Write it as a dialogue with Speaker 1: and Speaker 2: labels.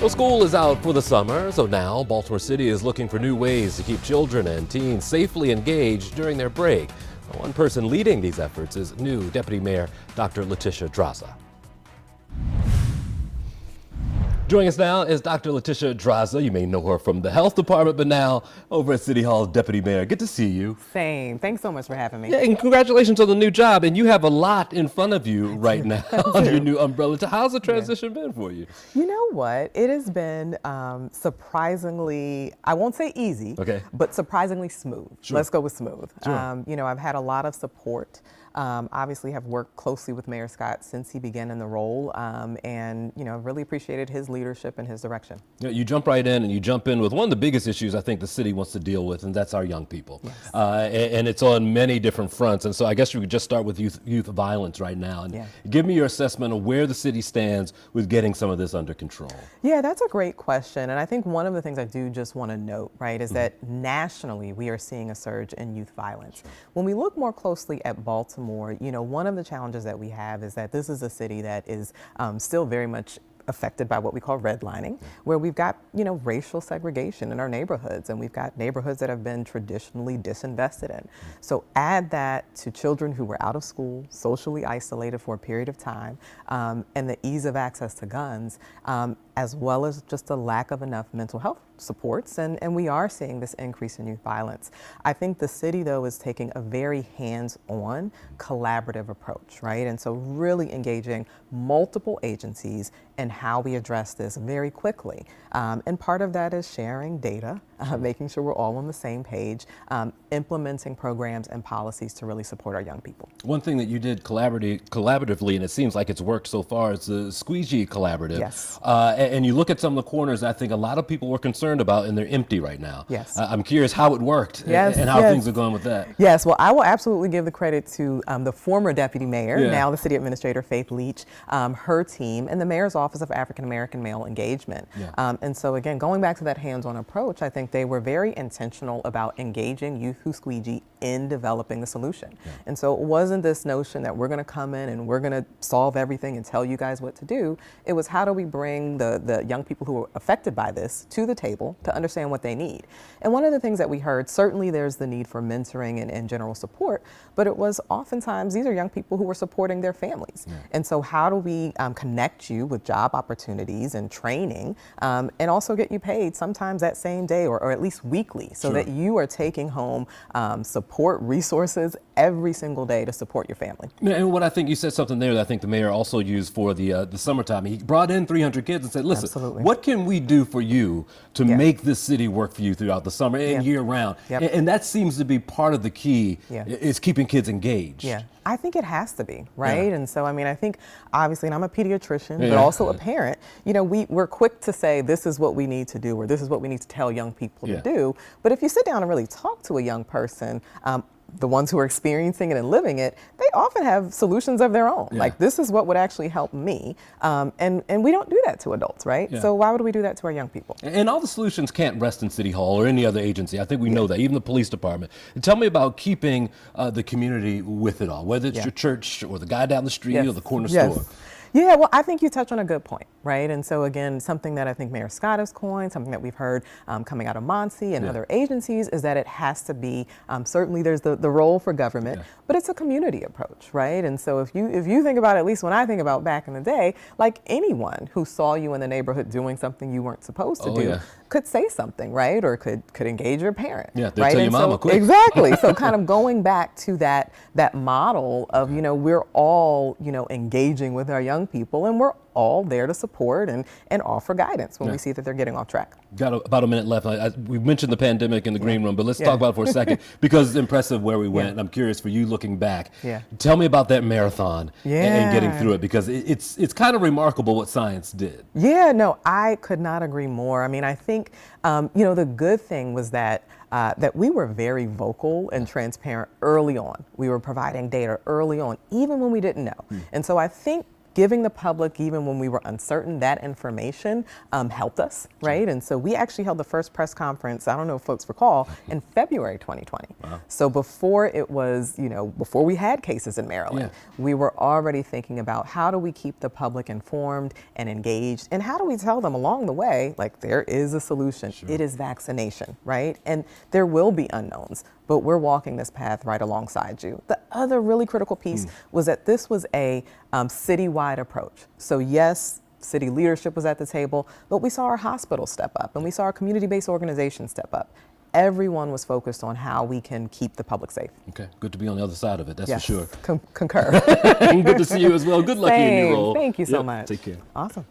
Speaker 1: Well, school is out for the summer, so now Baltimore City is looking for new ways to keep children and teens safely engaged during their break. One person leading these efforts is new Deputy Mayor Dr. Letitia Draza. Joining us now is Dr. Letitia Draza. You may know her from the Health Department, but now over at City Hall as Deputy Mayor. Good to see you.
Speaker 2: Same. Thanks so much for having me.
Speaker 1: Yeah, and congratulations on the new job. And you have a lot in front of you right now under your new umbrella. How's the transition been for you?
Speaker 2: You know what? It has been surprisingly, I won't say easy, but surprisingly smooth.
Speaker 1: Sure.
Speaker 2: Let's go with smooth.
Speaker 1: Sure.
Speaker 2: You know, I've had a lot of support. Obviously have worked closely with Mayor Scott since he began in the role, and you know, really appreciated his leadership and his direction.
Speaker 1: Yeah, you jump right in and you jump in with one of the biggest issues I think the city wants to deal with, and that's our young people.
Speaker 2: Yes.
Speaker 1: And it's on many different fronts. And so I guess we could just start with youth violence right now. And give me your assessment of where the city stands with getting some of this under control.
Speaker 2: Yeah, that's a great question. And I think one of the things I do just want to note, right, is that nationally we are seeing a surge in youth violence. When we look more closely at Baltimore, you know, one of the challenges that we have is that this is a city that is still very much affected by what we call redlining, where we've got, you know, racial segregation in our neighborhoods, and we've got neighborhoods that have been traditionally disinvested in. So add that to children who were out of school, socially isolated for a period of time, and the ease of access to guns, as well as just a lack of enough mental health supports, and we are seeing this increase in youth violence. I think the city, though, is taking a very hands-on, collaborative approach, right? And so really engaging multiple agencies in how we address this very quickly. And part of that is sharing data, making sure we're all on the same page, implementing programs and policies to really support our young people.
Speaker 1: One thing that you did collaboratively, and it seems like it's worked so far, is the Squeegee Collaborative.
Speaker 2: Yes.
Speaker 1: And you look at some of the corners I think a lot of people were concerned about, and they're empty right now.
Speaker 2: Yes.
Speaker 1: I'm curious how it worked and how things are going with that.
Speaker 2: Yes, well, I will absolutely give the credit to the former deputy mayor, now the city administrator, Faith Leach, her team, and the mayor's office of African American male engagement. And so again, going back to that hands-on approach, I think they were very intentional about engaging Youth Who Squeegee in developing the solution. And so it wasn't this notion that we're going to come in and we're going to solve everything and tell you guys what to do. It was, how do we bring the young people who are affected by this to the table to understand what they need. And one of the things that we heard, certainly there's the need for mentoring and general support, but it was oftentimes these are young people who were supporting their families. And so how do we connect you with job opportunities and training, and also get you paid sometimes that same day or at least weekly, so that you are taking home support resources every single day to support your family.
Speaker 1: And what I think you said something there that I think the mayor also used for the summertime. He brought in 300 kids and said, listen, what can we do for you to make this city work for you throughout the summer and year round? And that seems to be part of the key, is keeping kids engaged.
Speaker 2: I think it has to be, right? And so, I mean, I think obviously, and I'm a pediatrician, but also a parent, you know, we're quick to say this is what we need to do, or this is what we need to tell young people to do. But if you sit down and really talk to a young person, the ones who are experiencing it and living it, they often have solutions of their own. Like, this is what would actually help me. And we don't do that to adults, right? So why would we do that to our young people?
Speaker 1: And all the solutions can't rest in City Hall or any other agency. I think we know that, even the police department. And tell me about keeping the community with it all, whether it's your church or the guy down the street or the corner store.
Speaker 2: Yeah, well, I think you touched on a good point, right? And so again, something that I think Mayor Scott has coined, something that we've heard coming out of Monty and other agencies, is that it has to be, certainly there's the role for government, but it's a community approach, right? And so if you think about, at least when I think about back in the day, like anyone who saw you in the neighborhood doing something you weren't supposed to do could say something, right? Or could engage your parent.
Speaker 1: They'll tell your mama quick.
Speaker 2: Exactly. So kind of going back to that model of, you know, we're all, you know, engaging with our young people, and we're all there to support and offer guidance when we see that they're getting off track.
Speaker 1: Got about a minute left. We mentioned the pandemic in the green room, but let's talk about it for a second, because it's impressive where we went. And I'm curious, for you looking back, tell me about that marathon and getting through it, because it's kind of remarkable what science did.
Speaker 2: Yeah, no, I could not agree more. I mean, I think, you know, the good thing was that that we were very vocal and transparent early on. We were providing data early on, even when we didn't know. And so I think giving the public, even when we were uncertain, that information helped us, right? And so we actually held the first press conference, I don't know if folks recall, in February 2020.
Speaker 1: Wow.
Speaker 2: So before it was, before we had cases in Maryland, we were already thinking about how do we keep the public informed and engaged, and how do we tell them along the way, like, there is a solution.
Speaker 1: Sure.
Speaker 2: It is vaccination, right? And there will be unknowns, but we're walking this path right alongside you. The other really critical piece was that this was a citywide approach. So yes, city leadership was at the table, but we saw our hospitals step up and we saw our community-based organizations step up. Everyone was focused on how we can keep the public safe.
Speaker 1: Okay, good to be on the other side of it, that's for sure.
Speaker 2: Concur.
Speaker 1: Good to see you as well. Good luck in your role.
Speaker 2: Thank you so much.
Speaker 1: Take care.
Speaker 2: Awesome.